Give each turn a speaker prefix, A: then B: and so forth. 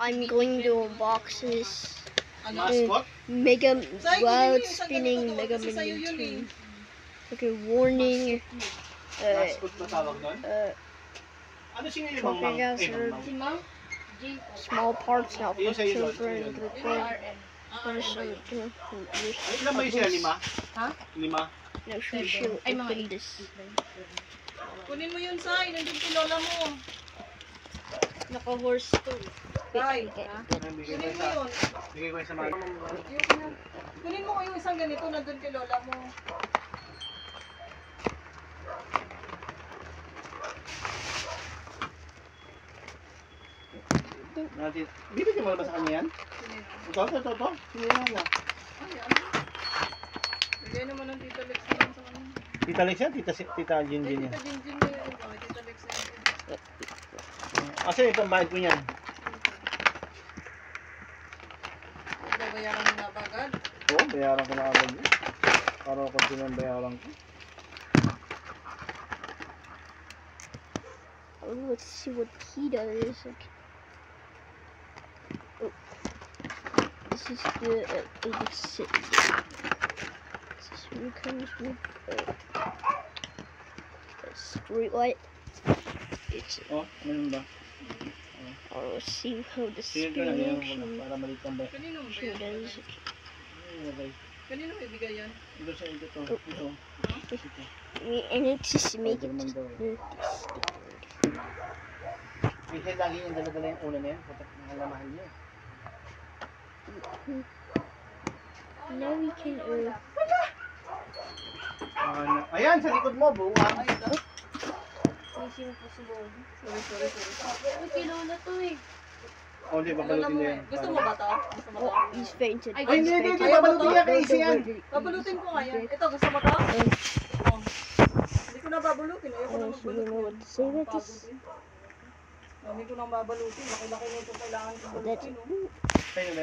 A: I'm going to unbox this
B: Mascot?
A: Mega Wild
C: Isang
A: Spinning
C: ganito to,
A: Mega
C: kasi sa'yo yun
A: Mini. Okay, warning.
B: Mascot na tawag doon? Ano siya yung mang
A: Coffee gas
B: mang?
A: or
B: Mang?
A: small parts not for
B: Yun sa'yo doon,
A: children.
B: yun. Ay, ilan ba yun siya? 5?
C: Ha?
B: 5?
A: No, she should open this.
C: Kunin mo yun, Sai. Nandun kay lola mo.
A: Naka-horse to.
C: Sai,
A: Okay.
B: Bigay
C: kunin
B: ko
C: mo yun.
B: sa mga.
C: Kunin mo ko yung isang ganito nandun kay lola mo.
B: Natin. Bibigyan mo ba sa kanya yan? Ito. Yan na.
C: Bigay naman ng Tita Lex naman sa kanya.
B: Tita Lex yan? Tita Jinjin yan.
C: Tita Jinjin niya yun. Tita Lex na yun.
B: Kasi itong bayad ko niyan.
C: Babayaran mo na ba agad?
B: Oo, bayaran ko na agad yun. Para ako sinang bayaran ko.
A: Oh, let's see what he does. Okay. Oh. This is the 86. This one comes with a street light. It's
B: Oh, ano ba?
A: let's see how the
B: Sige ka na, yan
A: spinning
B: mo na. Para maliit ang bayan.
C: Kanino mo ba
A: she
C: yan?
A: does.
C: Kanino mo ibigay yan?
B: Ito sa ito to. Ito.
A: And it's just make it.
B: Spider-Man daw eh. Minsan lagi yung dala-dala yung una na yan. Patak ng alamahan niya.
A: Now we can.
B: Ayan, sa likod mo, buwan.
C: Ay, ito.
A: Sorry. Kilala to eh.
B: O, di ba balutin na yan?
C: Gusto mo ba to? Gusto mo to?
A: Oh, he's fainted.
B: Ay, hindi,
A: He's fainted.
B: babalutin yan, kasi yan.
C: Babalutin ko nga yan. Ito, gusto mo to? Oh. Hindi ko na babalutin. Ayoko na
A: So you know what
C: magbalutin.
A: to say with this?
C: Dami ko nang babalutin. Laki-laki na ito kailangan ko
A: That's
C: balutin. Oh.
B: Sa'yo na